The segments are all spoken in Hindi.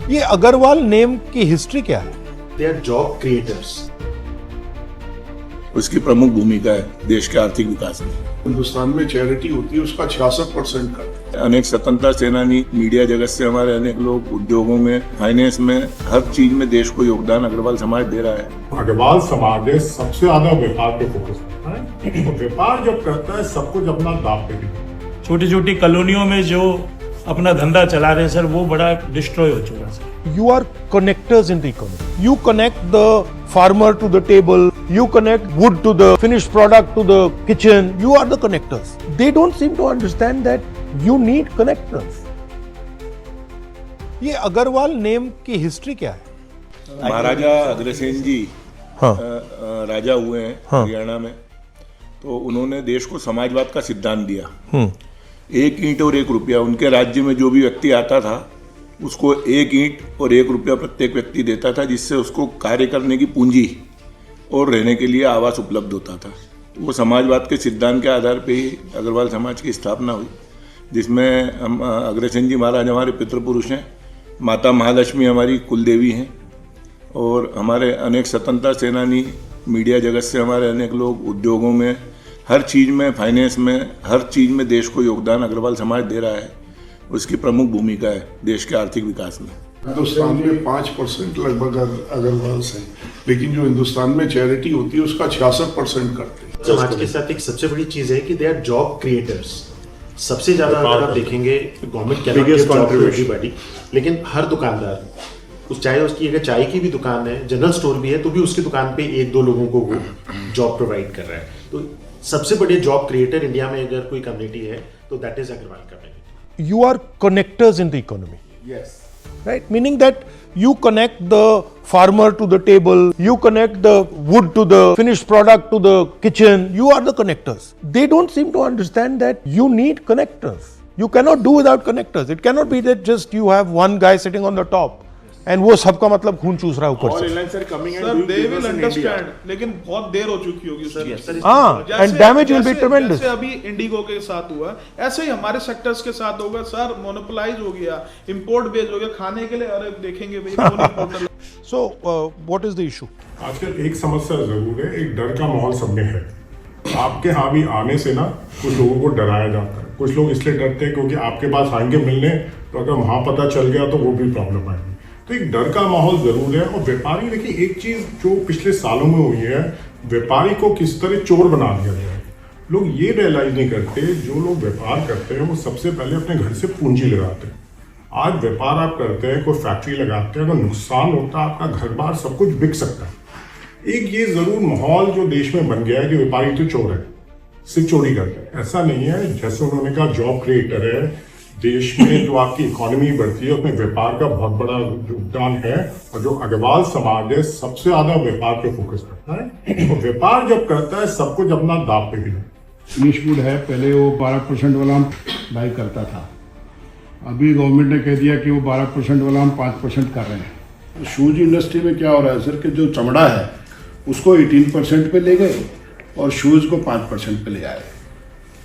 ये अग्रवाल नेम की हिस्ट्री क्या है? They are job creators. उसकी प्रमुख भूमिका है देश के आर्थिक विकास में। हिंदुस्तान में चैरिटी होती है उसका 66% करते हैं। अनेक स्वतंत्रता सेनानी, मीडिया जगत से हमारे अनेक लोग उद्योगों में, फाइनेंस में, हर चीज में देश को योगदान अग्रवाल समाज दे रहा है। अग्रवाल समाज सबसे ज्यादा व्यापार पे फोकस करता है। तो व्यापार जब करता है सब कुछ अपना दाव पे भी। छोटी छोटी कॉलोनियों में जो अपना धंधा चला रहे सर, वो बड़ा डिस्ट्रॉय हो चुका sir. You are connectors in the economy. You connect the farmer to the table. You connect wood to the finished product to the kitchen. You are the connectors. They don't seem to understand that you need connectors. ये अग्रवाल नेम की हिस्ट्री क्या है? महाराजा अग्रसेन जी हाँ। राजा हुए हैं हाँ। हरियाणा में, तो उन्होंने देश को समाजवाद का सिद्धांत दिया। 1 ईंट और 1 रुपया, उनके राज्य में जो भी व्यक्ति आता था उसको 1 ईंट और 1 रुपया प्रत्येक व्यक्ति देता था, जिससे उसको कार्य करने की पूंजी और रहने के लिए आवास उपलब्ध होता था। तो वो समाजवाद के सिद्धांत के आधार पे ही अग्रवाल समाज की स्थापना हुई, जिसमें हम अग्रसेन जी महाराज हमारे पितृपुरुष हैं, माता महालक्ष्मी हमारी कुलदेवी हैं, और हमारे अनेक स्वतंत्रता सेनानी, मीडिया जगत से हमारे अनेक लोग उद्योगों में, हर चीज़ में, फाइनेंस में, हर चीज़ में देश को योगदान अग्रवाल समाज दे रहा है। उसकी प्रमुख भूमिका है देश के आर्थिक विकास में। हिंदुस्तान में 5% लगभग अग्रवाल हैं, लेकिन जो हिंदुस्तान में चैरिटी होती है उसका 66% करते हैं। समाज के साथ एक सबसे बड़ी चीज है कि दे आर जॉब क्रिएटर्स। सबसे ज्यादा अगर आप देखेंगे government can not give job to everybody, लेकिन हर दुकानदार, उस चाहे उसकी अगर चाय की भी दुकान है, जनरल स्टोर भी है, तो भी उसकी दुकान पे 1-2 लोगों को वो जॉब प्रोवाइड कर रहा है। तो सबसे बड़े जॉब क्रिएटर इंडिया में अगर कोई कम्युनिटी है तो that is Agarwal community. You are connectors in the economy. Yes. Right? Meaning that you connect the farmer to the table, you connect the wood to the finished product to the kitchen. You are the connectors. They don't seem to understand that you need connectors. You cannot do without connectors. It cannot be that just you have one guy sitting on the top and वो सबका मतलब खून चूस रहा है ऊपर से। सर दे विल अंडरस्टैंड, लेकिन बहुत देर हो चुकी होगी सर। हाँ, and damage will be tremendous. जैसे अभी इंडिगो के साथ हुआ, ऐसे ही हमारे सेक्टर्स के साथ होगा सर। मोनोपोलाइज हो गया, इंपोर्ट बेस्ड हो गया, खाने के लिए अरे देखेंगे भाई। So what is the issue? आजकल एक समस्या जरूर है, एक डर का माहौल सब में है। आपके यहाँ भी आने से ना कुछ लोगों को डराया जाता है। कुछ लोग इसलिए डरते हैं क्योंकि आपके पास आएंगे मिलने, तो अगर वहाँ पता चल गया तो वो भी प्रॉब्लम आएगी। तो एक डर का माहौल जरूर है। और व्यापारी, देखिए एक चीज जो पिछले सालों में हुई है, व्यापारी को किस तरह चोर बना दिया गया है। लोग ये रियलाइज नहीं करते, जो लोग व्यापार करते हैं वो सबसे पहले अपने घर से पूंजी लगाते हैं। आज व्यापार आप करते हैं, कोई फैक्ट्री लगाते हैं, अगर नुकसान होता है आपका घर बार सब कुछ बिक सकता है। एक ये जरूर माहौल जो देश में बन गया है कि व्यापारी तो चोर है, सिर्फ चोरी करते हैं, ऐसा नहीं है। जैसे उन्होंने कहा जॉब क्रिएटर है, देश में जो आपकी इकोनॉमी बढ़ती है उसमें व्यापार का बहुत बड़ा योगदान है। और जो अग्रवाल समाज है सबसे ज्यादा व्यापार पे फोकस करता है। तो व्यापार जब करता है सब कुछ अपना दाव पे भी। फिनिश गुड है, पहले वो 12% वाला हम बाई करता था, अभी गवर्नमेंट ने कह दिया कि वो 12% वाला हम 5% कर रहे हैं। शूज इंडस्ट्री में क्या हो रहा है सर कि जो चमड़ा है उसको 18% पे ले गए और शूज को 5% पे ले आए।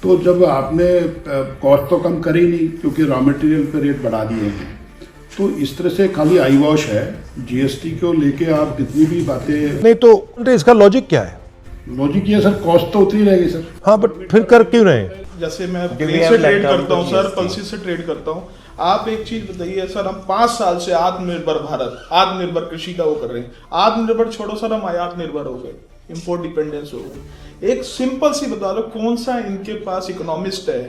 तो जब आपने कॉस्ट तो कम करी नहीं क्योंकि रॉ मटेरियल पे रेट बढ़ा दिए हैं, तो इस तरह से खाली आई वॉश है। जीएसटी को लेके आप कितनी भी बातें नहीं, तो इसका लॉजिक क्या है? लॉजिक ये सर, कॉस्ट तो उतरी रहेगी सर। हाँ, बट फिर कर क्यों रहे हैं? जैसे मैं प्लेन से ट्रेड करता हूँ सर, पल्सी से ट्रेड करता हूँ। आप एक चीज बताइए सर, हम 5 साल से आत्मनिर्भर भारत, आत्मनिर्भर कृषि का वो कर रहे हैं। आत्मनिर्भर छोड़ो सर, हम आयात निर्भर हो गए, इंपोर्ट डिपेंडेंस हो गई। एक सिंपल सी बता दो, कौन सा इनके पास इकोनॉमिस्ट है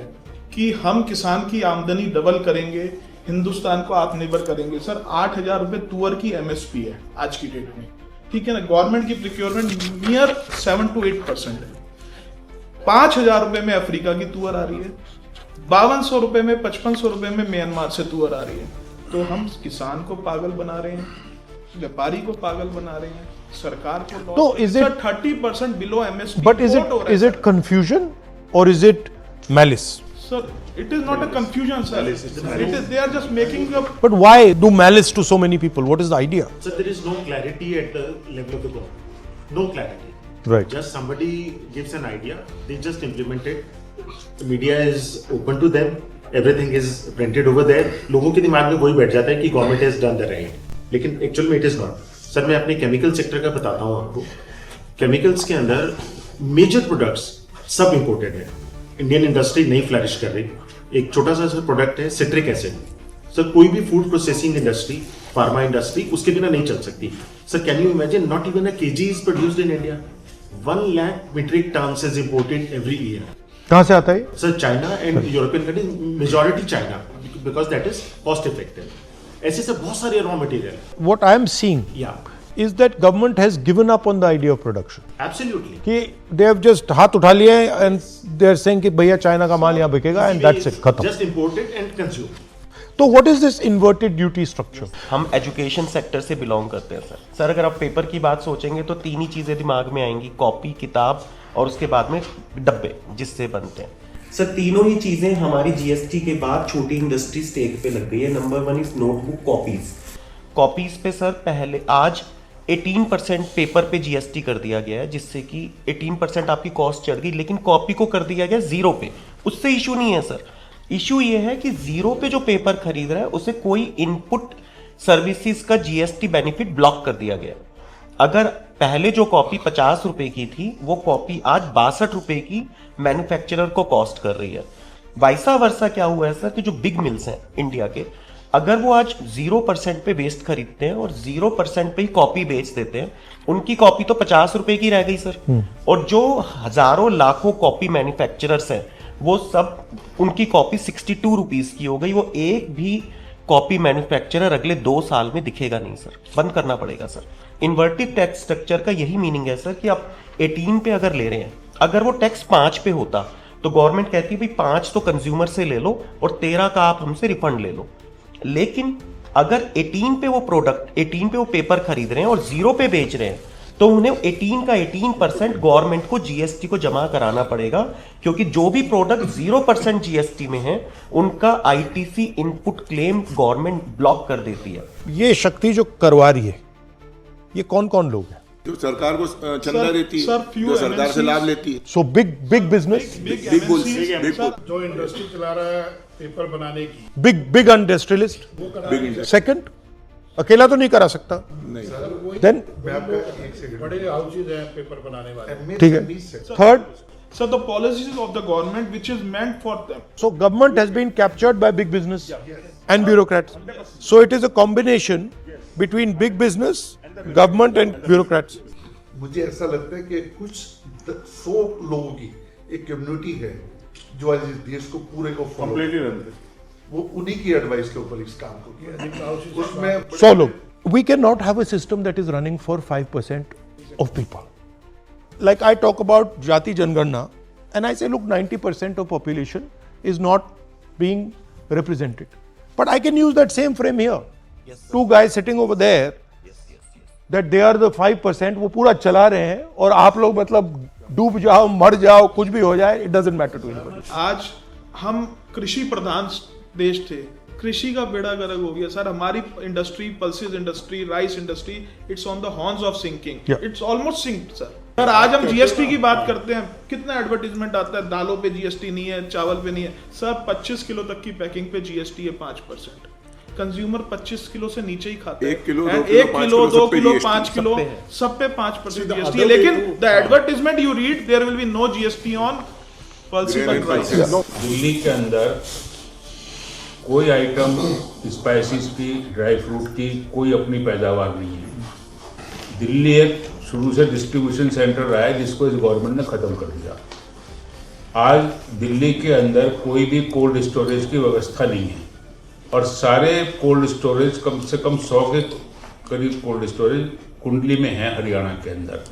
कि हम किसान की आमदनी डबल करेंगे, हिंदुस्तान को आत्मनिर्भर करेंगे। सर 8,000 रुपए तुअर की MSP है आज की डेट में, ठीक है ना। गवर्नमेंट की प्रोक्योरमेंट नियर 7 to 8% है। 5,000 रुपए में अफ्रीका की तुअर आ रही है, 5200 रुपए में, 5500 रुपए में म्यांमार से तुअर आ रही है। तो हम किसान को पागल बना रहे हैं, व्यापारी को पागल बना रहे हैं, सरकार को। तो is it 30% below MSP? But is it confusion or is it malice? Sir, it is not a confusion, sir. It is they are just making up. But why do malice to so many people? What is the idea? So there is no clarity at the level of the government. No clarity. Right. Just somebody gives an idea, they just implement it. The media is open to them. Everything is printed over there, लोगों के दिमाग में वही बैठ जाता है कि government has done the right, लेकिन एक्चुअल में इट इज नॉट। सर मैं अपने केमिकल सेक्टर का बताता हूँ आपको। केमिकल्स के अंदर मेजर प्रोडक्ट्स सब इंपोर्टेड है, इंडियन इंडस्ट्री नहीं फ्लरिश कर रही। एक छोटा सा सर प्रोडक्ट है सिट्रिक एसिड, सर कोई भी food processing industry, pharma industry उसके बिना नहीं चल सकती। Sir can you imagine, not even a KG is produced in India, 1 lakh metric tons is imported every year. कहाँ से आता है sir China and European countries, majority China, because that is cost effective. ऐसे से बहुत सारे raw material. What I am seeing या is that government has given up on the idea of production. Absolutely कि they have just हाथ उठा लिए and they are saying कि भैया चाइना का माल यहाँ बिकेगा and that's it, खत्म। Just imported and consume. तो what is this inverted duty structure? हम एजुकेशन सेक्टर से बिलोंग करते हैं सर। अगर आप पेपर की बात सोचेंगे तो 3 ही चीज़ें दिमाग में आएंगी, कॉपी, किताब और उसके बाद में डब्बे जिससे बनते हैं। सर तीनों ही चीज़ें हमारी जीएसटी के बाद छोटी इंडस्ट्री स्टेक पे लग गई है। Number 1 is notebook copies. Copies पे सर पहले आज 18% पेपर पे जीएसटी कर दिया गया है, जिससे कि 18% आपकी कॉस्ट चढ़ गई, लेकिन कॉपी को कर दिया गया 0 पे। उससे इशू नहीं है सर, इशू ये है कि 0 पे जो पेपर खरीद रहा है उसे कोई इनपुट सर्विसेज का जीएसटी बेनिफिट ब्लॉक कर दिया गया। अगर पहले जो कॉपी 50 रुपए की थी वो कॉपी आज 62 रुपए की मैन्युफैक्चरर को कॉस्ट कर रही है। वाइसा वर्सा क्या हुआ है सर कि जो बिग मिल्स हैं इंडिया के, अगर वो आज 0% पे वेस्ट खरीदते हैं और 0% पे ही कॉपी बेच देते हैं, उनकी कॉपी तो 50 रुपए की रह गई सर। और जो हजारों लाखों कॉपी मैन्युफैक्चरर्स हैं वो सब, उनकी कॉपी 62 रुपीज की हो गई। वो एक भी कॉपी मैन्युफैक्चरर अगले 2 साल में दिखेगा नहीं सर, बंद करना पड़ेगा सर। इन्वर्टेड टैक्स स्ट्रक्चर का यही मीनिंग है सर कि आप 18 पे अगर ले रहे हैं, अगर वो टैक्स 5 पे होता तो गवर्नमेंट कहती है भाई 5 तो कंज्यूमर से ले लो और 13 का आप हमसे रिफंड ले लो। लेकिन अगर 18 पे वो प्रोडक्ट, 18 पे वो पेपर खरीद रहे हैं और 0 पे बेच रहे हैं, तो उन्हें 18 का 18% गवर्नमेंट को जीएसटी को जमा कराना पड़ेगा, क्योंकि जो भी प्रोडक्ट 0% जीएसटी में है उनका ITC input claim government block कर देती है। ये शक्ति जो करवा रही है, ये कौन कौन लोग हैं? जो सरकार को चंदा देती है, सर, few जो सरकार से MNCs लाभ लेती है। So big business, big bulls, big bull, जो इंडस्ट्री चला रहा है पेपर बनाने की, big industrialist. बिग Second, अकेला तो नहीं करा सकता। Then बड़े हाउसेज हैं पेपर बनाने वाले। ठीक है। Third, So the policies of the government which is meant for them. so government has been captured by big business and bureaucrats. So it is a combination between big business, government and bureaucrats. मुझे ऐसा लगता है कि कुछ 100 लोगों की एक कम्युनिटी है जो आज इस देश को पूरे को कंप्लीटली रन है। वो उन्हीं की एडवाइस के ऊपर इस काम को किया है। उसमें 100 लोग. We cannot have a system that is running for 5% of people. Like I talk about Jati Janganna and I say look, 90% of population is not being represented. But I can use that same frame here. Two guys sitting over there, that they are the 5%, वो पूरा चला रहे हैं और आप लोग मतलब डूब जाओ, मर जाओ, कुछ भी हो जाए, it doesn't matter to anybody. आज हम कृषि प्रधान देश थे, कृषि का बेड़ा गर्क हो गया सर। हमारी industry, pulses industry, rice industry, it's on the horns of sinking, it's almost sinked sir. Sir आज हम जीएसटी की बात करते हैं, कितना एडवर्टीजमेंट आता है, दालों पे जीएसटी नहीं है, चावल पे नहीं है सर। 25 किलो तक की पैकिंग पे जीएसटी है 5%। कंज्यूमर 25 किलो से नीचे ही खाते हैं। 1 किलो, 1 किलो, 2 किलो, 5 किलो, सब पे 5% जीएसटी है। लेकिन the advertisement you read, there will be no GST on pulses and rice. Delhi के अंदर कोई आइटम स्पाइसेस की, ड्राई फ्रूट की कोई अपनी पैदावार नहीं है। दिल्ली एक शुरू से डिस्ट्रीब्यूशन सेंटर रहा है जिसको इस गवर्नमेंट ने ख़त्म कर दिया। आज दिल्ली के अंदर कोई भी कोल्ड स्टोरेज की व्यवस्था नहीं है और सारे कोल्ड स्टोरेज, कम से कम 100 के करीब कोल्ड स्टोरेज कुंडली में है हरियाणा के अंदर,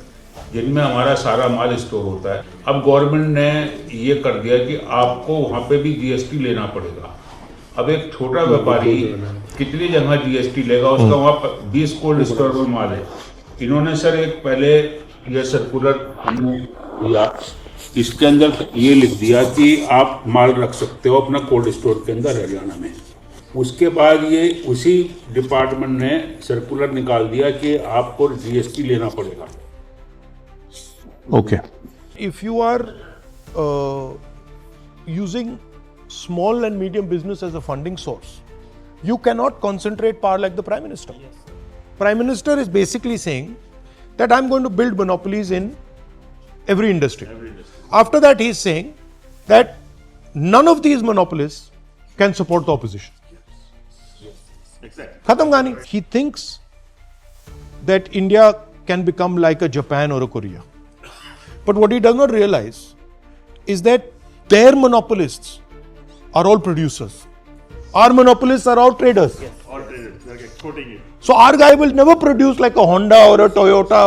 जिनमें हमारा सारा माल स्टोर होता है। अब गवर्नमेंट ने ये कर दिया कि आपको वहाँ पे भी जीएसटी लेना पड़ेगा। अब एक छोटा व्यापारी कितनी जगह जीएसटी लेगा, उसका वहाँ 20 कोल्ड स्टोर में माल है। इन्होंने सर एक पहले यह सर्कुलर हमने दिया, इसके अंदर ये लिख दिया कि आप माल रख सकते हो अपना कोल्ड स्टोर के अंदर हरियाणा में। उसके बाद ये उसी डिपार्टमेंट ने सर्कुलर निकाल दिया कि आपको जीएसटी लेना पड़ेगा। Okay. If you are using small and medium business as a funding source, you cannot concentrate power like the Prime Minister. Prime Minister is basically saying that I'm going to build monopolies in every industry. After that, he is saying that none of these monopolists can support the opposition. Khatam Gani. He thinks that India can become like a Japan or a Korea. But what he does not realize is that their monopolists are all producers. Our monopolists are all traders. All traders, they're exporting it. So our guy will never produce like a Honda or a Toyota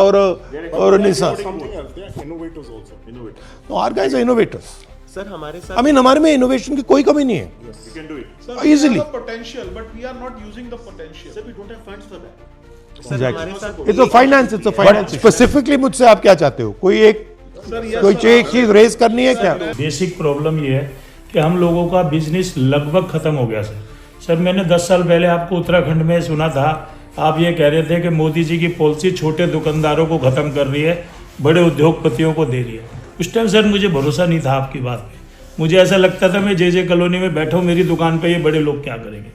or a Nissan. Something else. They are innovators also. Innovators. No, our guys are innovators. Sir हमारे साथ I mean, हमारे में innovation की कोई कमी नहीं है. You can do it. Sir, Easily. we have the potential, but we are not using the potential. Sir, we don't have funds for that. Exactly. It's a finance. But specifically मुझसे आप क्या चाहते हो? कोई एक चीज रेज करनी है क्या? बेसिक प्रॉब्लम ये है कि हम लोगों का बिजनेस लगभग खत्म हो गया सर मैंने 10 साल पहले आपको उत्तराखंड में सुना था, आप ये कह रहे थे कि मोदी जी की पॉलिसी छोटे दुकानदारों को खत्म कर रही है, बड़े उद्योगपतियों को दे रही है. उस टाइम सर मुझे भरोसा नहीं था आपकी बात पे. मुझे ऐसा लगता था मैं जे कॉलोनी में बैठा हूँ, मेरी दुकान पे ये बड़े लोग क्या करेंगे.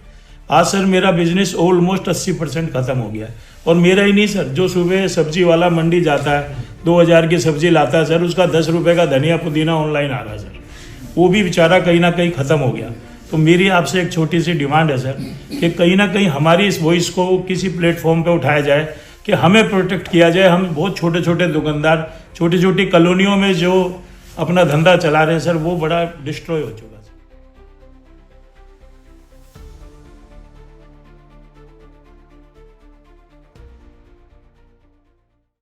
आज सर मेरा बिजनेस ऑलमोस्ट 80% खत्म हो गया है. और मेरा ही नहीं सर, जो सुबह सब्जी वाला मंडी जाता है 2000 की सब्जी लाता है सर, उसका 10 रुपये का धनिया पुदीना ऑनलाइन आ रहा है सर, वो भी बेचारा कहीं ना कहीं ख़त्म हो गया. तो मेरी आपसे एक छोटी सी डिमांड है सर कि कहीं ना कहीं हमारी इस वॉइस को किसी प्लेटफॉर्म पे उठाया जाए कि हमें प्रोटेक्ट किया जाए. हम बहुत छोटे छोटे दुकानदार छोटी छोटी कॉलोनियों में जो अपना धंधा चला रहे हैं सर, वो बड़ा डिस्ट्रॉय हो चुका है.